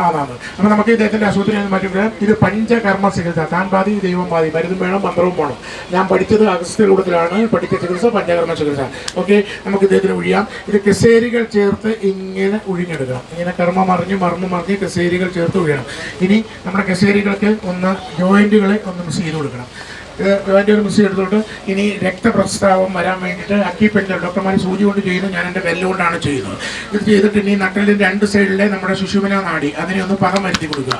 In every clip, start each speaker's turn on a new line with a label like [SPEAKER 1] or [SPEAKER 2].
[SPEAKER 1] ആണാണ്. അപ്പം നമുക്ക് ഇദ്ദേഹത്തിൻ്റെ അസുഖത്തിന് മാറ്റുമ്പോൾ ഇത് പഞ്ചകർമ്മ ചികിത്സ. താൻ പാതി ദൈവം പാതി, മരുന്നും വേണം മന്ത്രവും വേണം. ഞാൻ പഠിച്ചത് അഗസ്ത്യകൂടത്തിലാണ്. പഠിച്ച ചികിത്സ പഞ്ചകർമ്മ ചികിത്സ. ഓക്കെ, നമുക്ക് ഇദ്ദേഹത്തിന് ഒഴിയാം. ഇത് കസേരികൾ ചേർത്ത് ഇങ്ങനെ ഒഴിഞ്ഞെടുക്കണം. ഇങ്ങനെ കർമ്മ മറിഞ്ഞ് കസേരികൾ ചേർത്ത് ഒഴിയണം. ഇനി നമ്മുടെ കസേരികൾക്ക് ഒന്ന് ജോയിൻറ്റുകളെ ഒന്ന് മിക്സ് ചെയ്ത് കൊടുക്കണം. ജോയിൻറ്റുകൾ മിക്സ് ചെയ്തെടുത്തോട്ട് ഇനി രക്തപ്രസ്താവം വരാൻ വേണ്ടിയിട്ട് അക്യുപഞ്ചർ ഡോക്ടർമാർ സൂചി കൊണ്ട് ചെയ്യുന്നു. ഞാൻ എൻ്റെ വെല്ലുകൊണ്ടാണ് ചെയ്യുന്നത്. ഇത് ചെയ്തിട്ട് ഇനി നട്ടലിൻ്റെ 2 സൈഡിലെ നമ്മുടെ സുഷുമ്നാ നാഡി അതിനെ ഒന്ന് പദം വരുത്തി കൊടുക്കുക.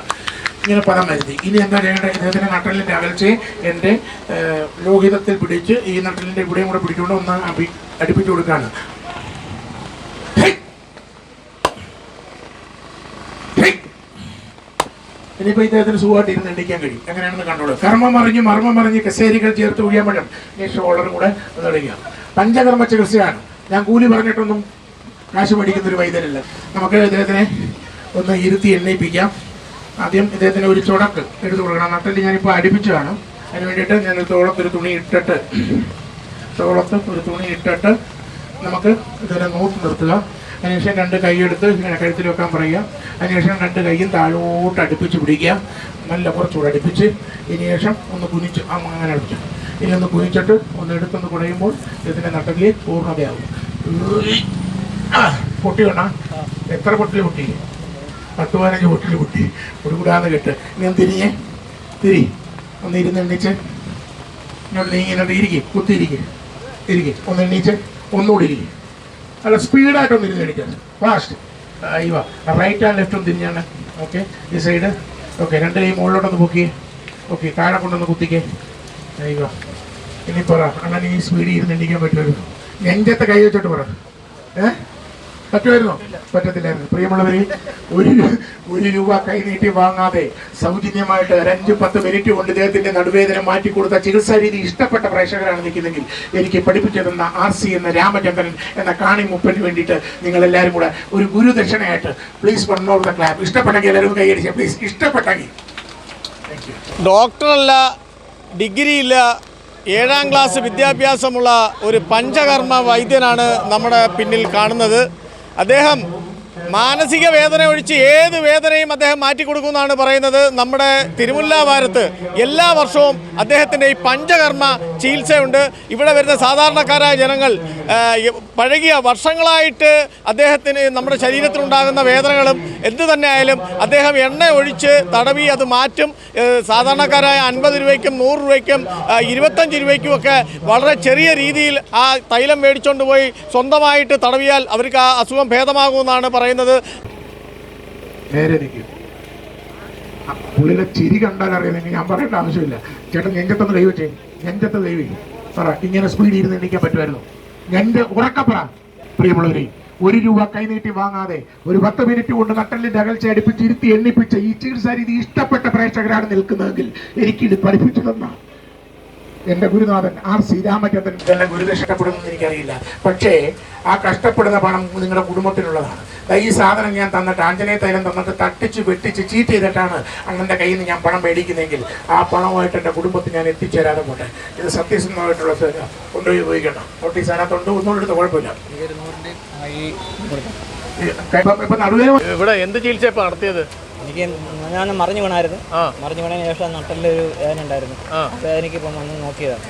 [SPEAKER 1] ഇങ്ങനെ പദം വരുത്തി. ഇനി എന്താ ചെയ്യേണ്ടത്? ഇദ്ദേഹത്തിൻ്റെ നട്ടലിൻ്റെ അകൽച്ചയെ എൻ്റെ ലോഹിതത്തിൽ പിടിച്ച് ഈ നട്ടലിൻ്റെ ഇവിടെയും കൂടെ പിടിച്ചുകൊണ്ട് ഒന്ന് അടുപ്പിച്ച് കൊടുക്കുകയാണ്. ഇനിയിപ്പോൾ ഇദ്ദേഹത്തിന് സുഖമായിട്ട് ഇരുന്ന് എണ്ണിക്കാൻ കഴിയും. എങ്ങനെയാണെന്ന് കണ്ടോളൂ. മർമ്മം മറിഞ്ഞ് കസേരികൾ ചേർത്ത് ഒഴിയാൻ പറ്റും. ഈ ഷോൾഡറും കൂടെ ഒന്ന് അടിക്കുക. പഞ്ചകർമ്മ ചികിത്സയാണ്. ഞാൻ കൂലി പറഞ്ഞിട്ടൊന്നും കാശ് മേടിക്കുന്നൊരു വൈദ്യരല്ല. നമുക്ക് ഇദ്ദേഹത്തിനെ ഒന്ന് ഇരുത്തി എണ്ണയിപ്പിക്കാം. ആദ്യം ഇദ്ദേഹത്തിന് ഒരു ചുടക്ക് എടുത്ത് കൊടുക്കണം. നട്ടല് ഞാനിപ്പോൾ അടുപ്പിച്ചതാണ്. അതിന് വേണ്ടിയിട്ട് ഞാൻ തോളത്തൊരു തുണി ഇട്ടിട്ട് നമുക്ക് ഇതിനെ നോക്കി നിർത്തുക. അതിനുശേഷം 2 കൈ എടുത്ത് ഇങ്ങനെ കഴുത്തിൽ വെക്കാൻ പറയുക. അതിനുശേഷം 2 കൈയും താഴോട്ട് അടുപ്പിച്ച് പിടിക്കുക. നല്ല കുറച്ചുകൂടെ അടുപ്പിച്ച് ഇതിനുശേഷം ഒന്ന് കുനിച്ച് അങ്ങനെ അടുപ്പിച്ചു. ഇനി ഒന്ന് കുനിച്ചിട്ട് ഒന്ന് എടുത്തൊന്ന് കുടയുമ്പോൾ ഇതിൻ്റെ നട്ടലിൽ പൂർണ്ണതയാവും. പൊട്ടി വേണം. എത്ര പൊട്ടിൽ പൊട്ടി? 10-15 പൊട്ടിൽ പൊട്ടി. കൂടാതെ കെട്ട്. ഇനി ഒന്ന് തിരി ഒന്ന് ഇരുന്ന് എണ്ണിച്ച് ഇങ്ങോട്ട് നീങ്ങിട്ട് ഇരിക്കും. കുത്തിയിരിക്കും. ഒന്ന് എണ്ണീച്ച് ഒന്നുകൂടി ഇരിക്കും. അല്ല, സ്പീഡായിട്ടൊന്ന് ഇരുന്ന് എണിക്കാൻ. ഫാസ്റ്റ്. അയ്യോ, റൈറ്റ് ആൻഡ് ലെഫ്റ്റ് ഒന്ന് തിരിഞ്ഞാണ്. ഓക്കെ, ഈ സൈഡ്. ഓക്കെ, 2 കൈ മുകളിലോട്ടൊന്ന് പൊക്കിയേ. ഓക്കെ, താഴെ കൊണ്ടൊന്ന് കുത്തിക്കേ. അയ്യോ, ഇനി പറ. അങ്ങനെ ഈ സ്പീഡിൽ ഇരുന്ന് എണ്ണിക്കാൻ പറ്റുമല്ലോ. നെഞ്ചത്തെ കൈ വെച്ചിട്ട് പറ. പറ്റുമായിരുന്നോ? പറ്റത്തില്ലായിരുന്നു. പ്രിയമുള്ളവർ, ഒരു രൂപ കൈ നീട്ടി വാങ്ങാതെ സൗജന്യമായിട്ട് 5-10 മിനിറ്റ് കൊണ്ട് ഇദ്ദേഹത്തിന്റെ നടുവേദന മാറ്റിക്കൊടുത്ത ചികിത്സാ രീതി ഇഷ്ടപ്പെട്ട പ്രേക്ഷകരാണ് നിൽക്കുന്നെങ്കിൽ എനിക്ക് പഠിപ്പിച്ചു തന്ന RC എന്ന രാമചന്ദ്രൻ എന്ന കാണി മുപ്പന് വേണ്ടിയിട്ട് നിങ്ങളെല്ലാവരും കൂടെ ഒരു ഗുരുദക്ഷിണയായിട്ട് please one more the clap. ഇഷ്ടപ്പെട്ടെങ്കിൽ എല്ലാവരും കൈയടിച്ച പ്ലീസ്. ഇഷ്ടപ്പെട്ടെങ്കിൽ.
[SPEAKER 2] ഡോക്ടറല്ല, ഡിഗ്രിയില്ല, 7ാം ക്ലാസ് വിദ്യാഭ്യാസമുള്ള ഒരു പഞ്ചകർമ്മ വൈദ്യനാണ് നമ്മുടെ പിന്നിൽ കാണുന്നത്. അദ്ദേഹം മാനസിക വേദന ഒഴിച്ച് ഏത് വേദനയും അദ്ദേഹം മാറ്റിക്കൊടുക്കുമെന്നാണ് പറയുന്നത്. നമ്മുടെ തിരുമുല്ലാവാരത്ത് എല്ലാ വർഷവും അദ്ദേഹത്തിൻ്റെ ഈ പഞ്ചകർമ്മ ചികിത്സയുണ്ട്. ഇവിടെ വരുന്ന സാധാരണക്കാരായ ജനങ്ങൾ പഴകിയ വർഷങ്ങളായിട്ട് അദ്ദേഹത്തിന് നമ്മുടെ ശരീരത്തിലുണ്ടാകുന്ന വേദനകളും എന്തു തന്നെ ആയാലും അദ്ദേഹം എണ്ണ ഒഴിച്ച് തടവി അത് മാറ്റും. സാധാരണക്കാരായ 50 രൂപയ്ക്കും 100 രൂപയ്ക്കും 25 രൂപയ്ക്കും ഒക്കെ വളരെ ചെറിയ രീതിയിൽ ആ തൈലം മേടിച്ചുകൊണ്ട് പോയി സ്വന്തമായിട്ട് തടവിയാൽ അവർക്ക് ആ അസുഖം ഭേദമാകുമെന്നാണ് പറയുന്നത്.
[SPEAKER 1] നേരെ നിൽക്കും. പുള്ളിയുടെ ചിരി കണ്ടാൽ അറിയാമെങ്കിൽ ഞാൻ പറയേണ്ട ആവശ്യമില്ല. ചേട്ടൻ നെഞ്ചത്തൊന്ന് കൈ വെച്ചേ. നെഞ്ചത്ത് കൈ വയ്ക്കും. പറ, ഇങ്ങനെ സ്പീഡിൽ ഇരുന്ന് എണ്ണിക്കാൻ പറ്റുമായിരുന്നു? ഉറക്കപ്പറ. പ്രിയമുള്ളവരെ, 1 രൂപ കൈ നീട്ടി വാങ്ങാതെ ഒരു 10 മിനിറ്റ് കൊണ്ട് നട്ടലിന്റെ അകൽച്ച അടുപ്പിച്ച് ഇരുത്തി എണ്ണിപ്പിച്ച ഈ ചികിത്സാ രീതി ഇഷ്ടപ്പെട്ട പ്രേക്ഷകരാണ് നിൽക്കുന്നതെങ്കിൽ എനിക്കിത് പഠിപ്പിച്ചു തന്ന എൻ്റെ ഗുരുനാഥൻ RC രാമചന്ദ്രൻ എന്നെ ഗുരുദക്ഷിണപ്പെടുമെന്ന് എനിക്കറിയില്ല. പക്ഷേ ആ കഷ്ടപ്പെടുന്ന പണം നിങ്ങളുടെ കുടുംബത്തിനുള്ളതാണ്. ഈ സാധനം ഞാൻ തന്നിട്ട്, ആഞ്ജനേയ തൈലം തന്നിട്ട് തട്ടിച്ച് വെട്ടിച്ച് ചീറ്റ് ചെയ്തിട്ടാണ് അണ്ണൻ്റെ കയ്യിൽ നിന്ന് ഞാൻ പണം മേടിക്കുന്നതെങ്കിൽ ആ പണമായിട്ട് എൻ്റെ കുടുംബത്തിൽ ഞാൻ എത്തിച്ചേരാതെ പോട്ടെ. ഇത് സത്യസന്ധമായിട്ടുള്ള കൊണ്ടുപോയി ഉപയോഗിക്കണം. നോട്ടീസ് അതിനകത്തുണ്ട്. ഒന്നും എടുത്ത് കുഴപ്പമില്ല.
[SPEAKER 2] ഇവിടെ എന്ത് ചികിത്സ ഇപ്പം നടത്തിയത്?
[SPEAKER 3] എനിക്ക് ഞാൻ മറിഞ്ഞു വീണായിരുന്നു. മറിഞ്ഞു വീണതിന് ശേഷം നട്ടലിലൊരു വേദന ഉണ്ടായിരുന്നു. അപ്പോൾ എനിക്കിപ്പം വന്ന് നോക്കിയതാണ്.